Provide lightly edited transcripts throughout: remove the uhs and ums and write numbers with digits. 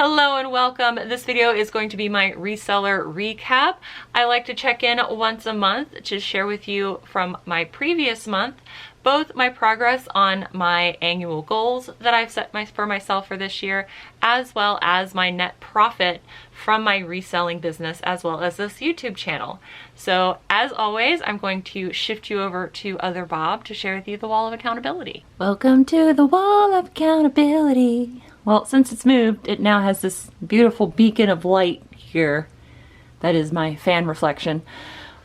Hello and welcome. This video is going to be my reseller recap. I like to check in once a month to share with you from my previous month both my progress on my annual goals that I've set for myself for this year, as well as my net profit from my reselling business, as well as this YouTube channel. So as always, I'm going to shift you over to Other Bob to share with you the wall of accountability. Welcome to the wall of accountability. Well, since it's moved, it now has this beautiful beacon of light here. That is my fan reflection.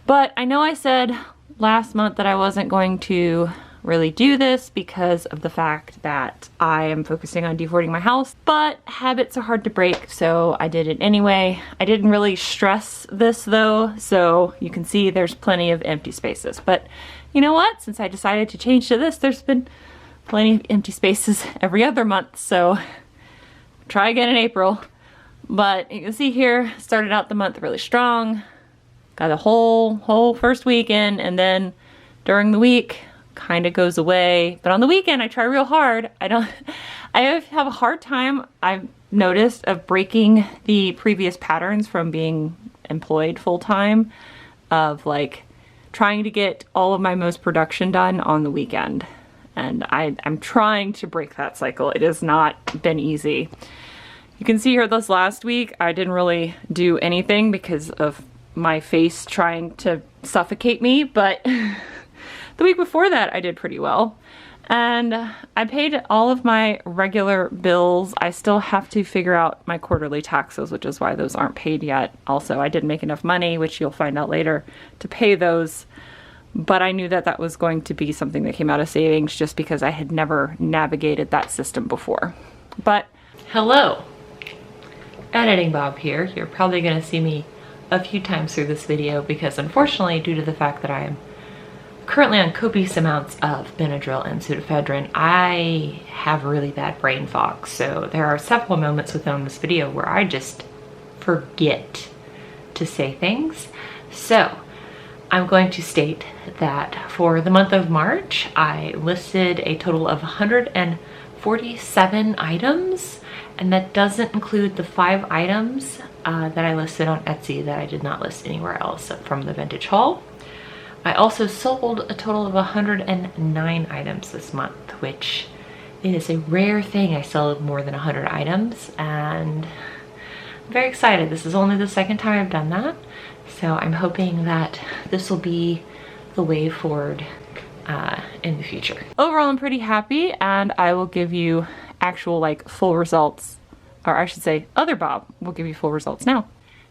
But I know I said last month that I wasn't going to really do this because of the fact that I am focusing on de-hoarding my house, but habits are hard to break, so I did it anyway. I didn't really stress this though, so you can see there's plenty of empty spaces. But you know what? Since I decided to change to this, there's been plenty of empty spaces every other month, so try again in April. But you can see here, started out the month really strong, got a whole first weekend, and then during the week kind of goes away. But on the weekend I try real hard. I have a hard time, I've noticed, of breaking the previous patterns from being employed full-time, of like trying to get all of my most production done on the weekend. And I'm trying to break that cycle. It has not been easy. You can see here this last week I didn't really do anything because of my face trying to suffocate me, but the week before that I did pretty well. And I paid all of my regular bills. I still have to figure out my quarterly taxes, which is why those aren't paid yet. Also, I didn't make enough money, which you'll find out later, to pay those. But I knew that that was going to be something that came out of savings just because I had never navigated that system before. But hello, Editing Bob here. You're probably going to see me a few times through this video because unfortunately, due to the fact that I am currently on copious amounts of Benadryl and pseudoephedrine, I have really bad brain fog. So there are several moments within this video where I just forget to say things. So I'm going to state that for the month of March, I listed a total of 147 items, and that doesn't include the 5 items that I listed on Etsy that I did not list anywhere else from the vintage haul. I also sold a total of 109 items this month, which is a rare thing. I sell more than 100 items, and I'm very excited. This is only the second time I've done that, so I'm hoping that this will be the way forward in the future. Overall, I'm pretty happy, and I will give you actual like full results, or I should say Other Bob will give you full results now.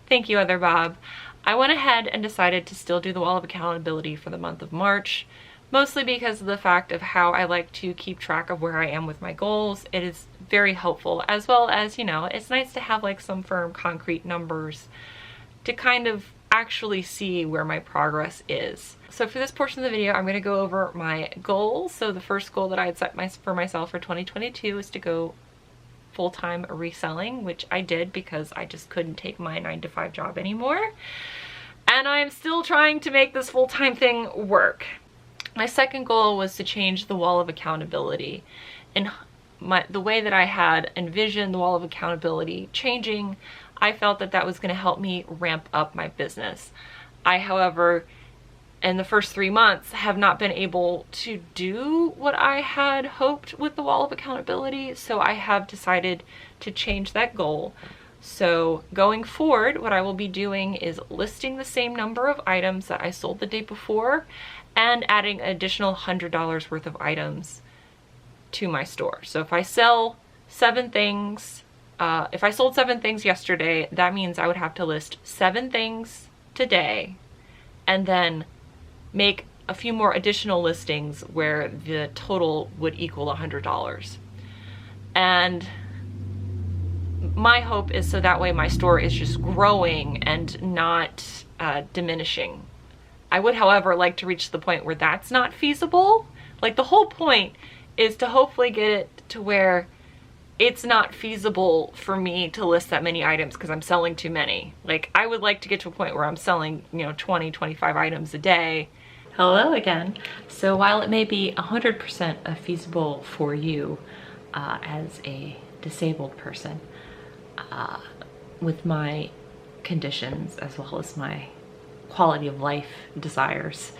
Thank you, Other Bob. I went ahead and decided to still do the wall of accountability for the month of March, mostly because of the fact of how I like to keep track of where I am with my goals. It is very helpful, as well as, you know, it's nice to have like some firm concrete numbers to kind of actually see where my progress is. So for this portion of the video, I'm going to go over my goals. So the first goal that I had set for myself for 2022 is to go full-time reselling, which I did because I just couldn't take my 9-to-5 job anymore. And I'm still trying to make this full-time thing work. My second goal was to change the wall of accountability. And the way that I had envisioned the wall of accountability changing, I felt that that was going to help me ramp up my business. I, however, in the first 3 months have not been able to do what I had hoped with the wall of accountability, so I have decided to change that goal. So going forward, what I will be doing is listing the same number of items that I sold the day before and adding an additional $100 worth of items to my store. So if I sell 7 things, if I sold 7 things yesterday, that means I would have to list 7 things today and then make a few more additional listings where the total would equal $100. And my hope is so that way my store is just growing and not diminishing. I would, however, like to reach the point where that's not feasible. Like, the whole point is to hopefully get it to where it's not feasible for me to list that many items because I'm selling too many. Like, I would like to get to a point where I'm selling, you know, 20, 25 items a day. Hello again. So while it may be 100% feasible for you as a disabled person, with my conditions as well as my quality of life desires.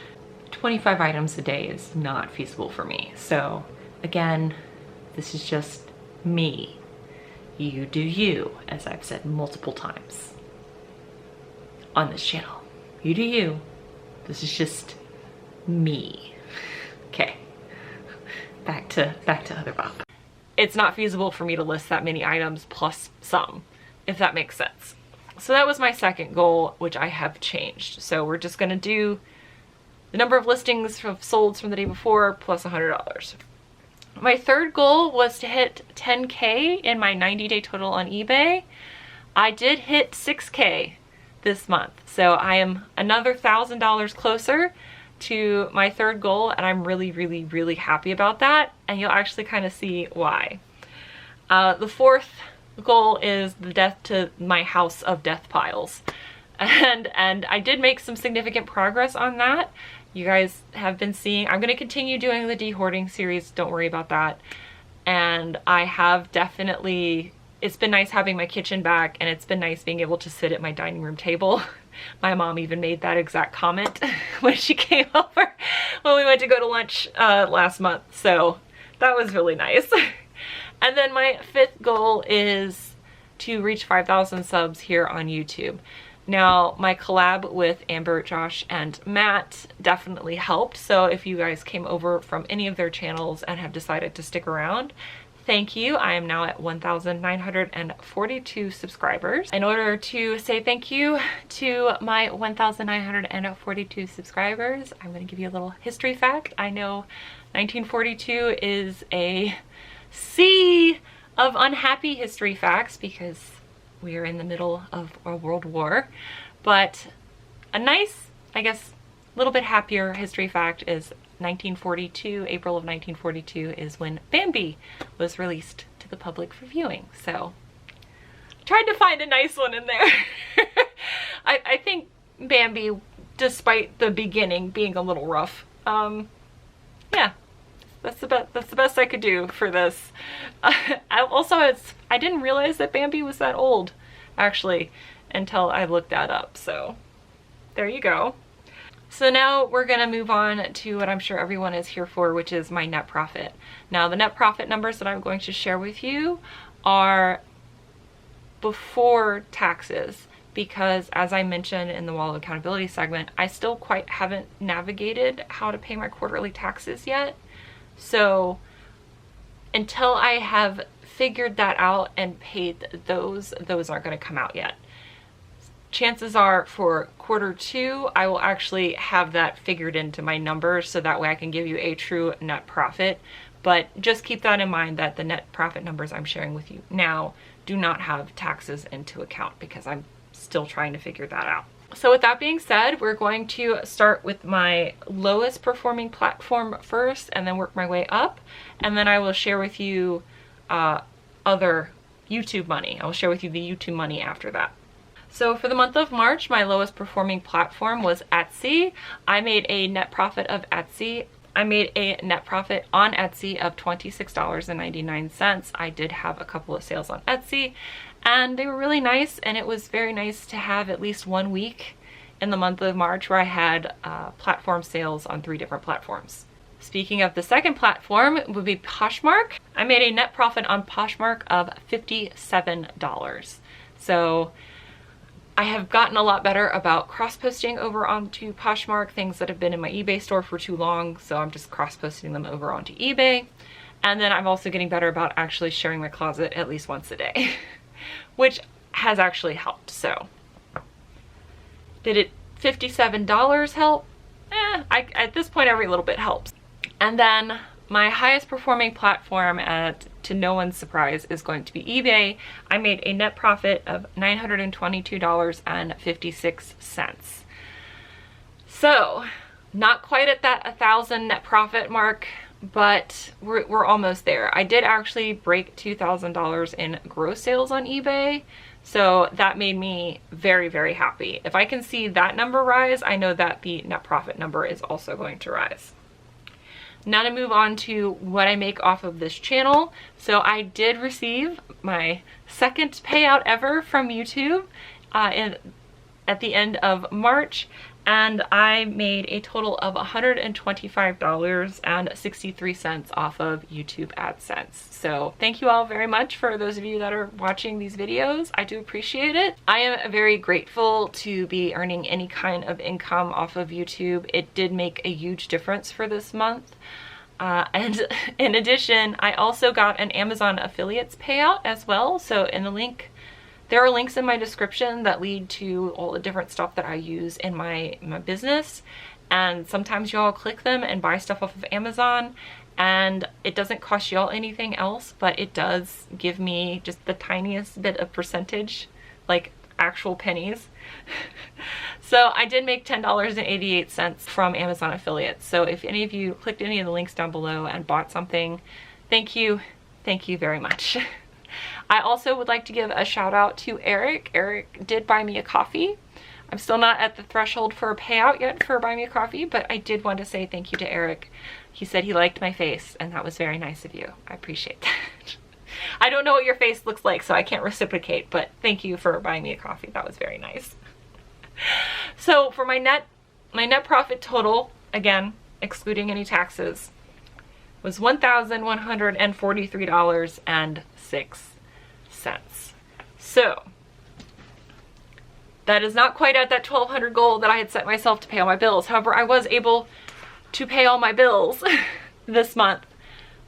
25 items a day is not feasible for me. So again, this is just me. You do you, as I've said multiple times on this channel. You do you. This is just me. Okay, back to other Bob. It's not feasible for me to list that many items plus some, if that makes sense. So that was my second goal, which I have changed. So we're just gonna do the number of listings of solds from the day before plus $100. My third goal was to hit 10K in my 90-day total on eBay. I did hit 6K this month. So I am another $1,000 closer to my third goal, and I'm really, really, really happy about that. And you'll actually kind of see why. The fourth goal is the death to my house of death piles. And I did make some significant progress on that. You guys have been seeing, I'm going to continue doing the de-hoarding series, don't worry about that. And I have definitely, it's been nice having my kitchen back, and it's been nice being able to sit at my dining room table. My mom even made that exact comment when she came over when we went to go to lunch last month. So that was really nice. And then my fifth goal is to reach 5,000 subs here on YouTube. Now, my collab with Amber, Josh, and Matt definitely helped. So if you guys came over from any of their channels and have decided to stick around, thank you. I am now at 1,942 subscribers. In order to say thank you to my 1,942 subscribers, I'm going to give you a little history fact. I know 1942 is a sea of unhappy history facts because we are in the middle of a world war, but a nice, I guess, little bit happier history fact is 1942, April of 1942 is when Bambi was released to the public for viewing. So I tried to find a nice one in there. I think Bambi, despite the beginning being a little rough, yeah, that's the best I could do for this. I didn't realize that Bambi was that old, actually, until I looked that up. So there you go. So now we're gonna move on to what I'm sure everyone is here for, which is my net profit. Now, the net profit numbers that I'm going to share with you are before taxes, because as I mentioned in the wall of accountability segment, I still quite haven't navigated how to pay my quarterly taxes yet. So until I have figured that out and paid those aren't going to come out yet. Chances are for Q2, I will actually have that figured into my numbers so that way I can give you a true net profit. But just keep that in mind that the net profit numbers I'm sharing with you now do not have taxes into account because I'm still trying to figure that out. So with that being said, we're going to start with my lowest performing platform first and then work my way up. And then I will share with you other YouTube money. I will share with you the YouTube money after that. So for the month of March, my lowest performing platform was Etsy. I made a net profit of Etsy. I made a net profit on Etsy of $26.99. I did have a couple of sales on Etsy and they were really nice, and it was very nice to have at least 1 week in the month of March where I had platform sales on 3 different platforms. Speaking of the second platform would be Poshmark. I made a net profit on Poshmark of $57. So I have gotten a lot better about cross-posting over onto Poshmark, things that have been in my eBay store for too long, so I'm just cross-posting them over onto eBay. And then I'm also getting better about actually sharing my closet at least once a day, which has actually helped. So did it $57 help? At this point, every little bit helps. And then my highest performing platform, to no one's surprise, is going to be eBay. I made a net profit of $922.56. So not quite at that 1,000 net profit mark, but we're almost there. I did actually break $2,000 in gross sales on eBay. So that made me very, very happy. If I can see that number rise, I know that the net profit number is also going to rise. Now to move on to what I make off of this channel. So I did receive my second payout ever from YouTube at the end of March, and I made a total of $125.63 off of YouTube AdSense. So thank you all very much for those of you that are watching these videos. I do appreciate it. I am very grateful to be earning any kind of income off of YouTube. It did make a huge difference for this month. And in addition, I also got an Amazon affiliates payout as well. So in the link, there are links in my description that lead to all the different stuff that I use in my business. And sometimes y'all click them and buy stuff off of Amazon, and it doesn't cost y'all anything else, but it does give me just the tiniest bit of percentage, like actual pennies. So I did make $10.88 from Amazon affiliates. So if any of you clicked any of the links down below and bought something, thank you very much. I also would like to give a shout out to Eric. Eric did buy me a coffee. I'm still not at the threshold for a payout yet for Buy Me a Coffee, but I did want to say thank you to Eric. He said he liked my face, and that was very nice of you. I appreciate that. I don't know what your face looks like, so I can't reciprocate, but thank you for buying me a coffee. That was very nice. So for my net profit total, again, excluding any taxes, was $1,143.06. So that is not quite at that $1,200 goal that I had set myself to pay all my bills. However, I was able to pay all my bills this month,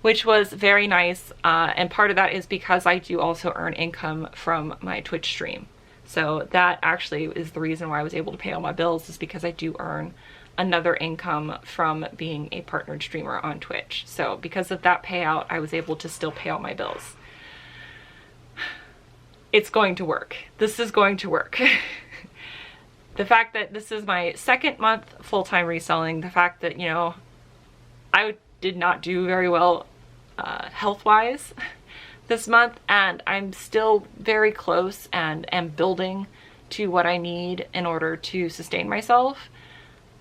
which was very nice. And part of that is because I do also earn income from my Twitch stream. So that actually is the reason why I was able to pay all my bills, is because I do earn another income from being a partnered streamer on Twitch. So because of that payout, I was able to still pay all my bills. It's going to work. This is going to work. The fact that this is my second month full-time reselling, the fact that, you know, I did not do very well health-wise this month, and I'm still very close and am building to what I need in order to sustain myself.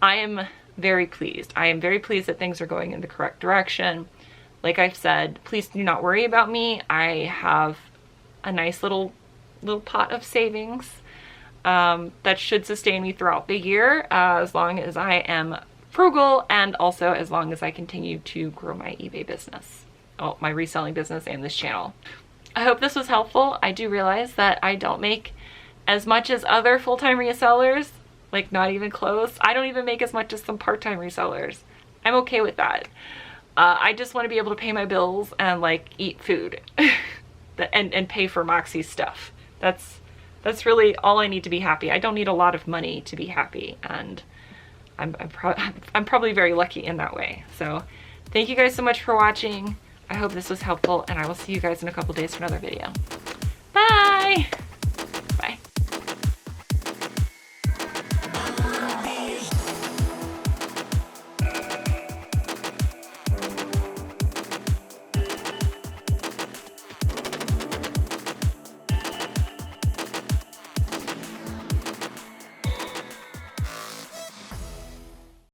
I am very pleased. I am very pleased that things are going in the correct direction. Like I've said, please do not worry about me. I have a nice little pot of savings that should sustain me throughout the year, as long as I am frugal, and also as long as I continue to grow my eBay business, my reselling business, and this channel. I hope this was helpful. I do realize that I don't make as much as other full-time resellers, like not even close. I don't even make as much as some part-time resellers. I'm okay with that. I just want to be able to pay my bills and like eat food and pay for Moxie's stuff. That's really all I need to be happy. I don't need a lot of money to be happy, and I'm probably very lucky in that way. So thank you guys so much for watching. I hope this was helpful, and I will see you guys in a couple days for another video. Bye!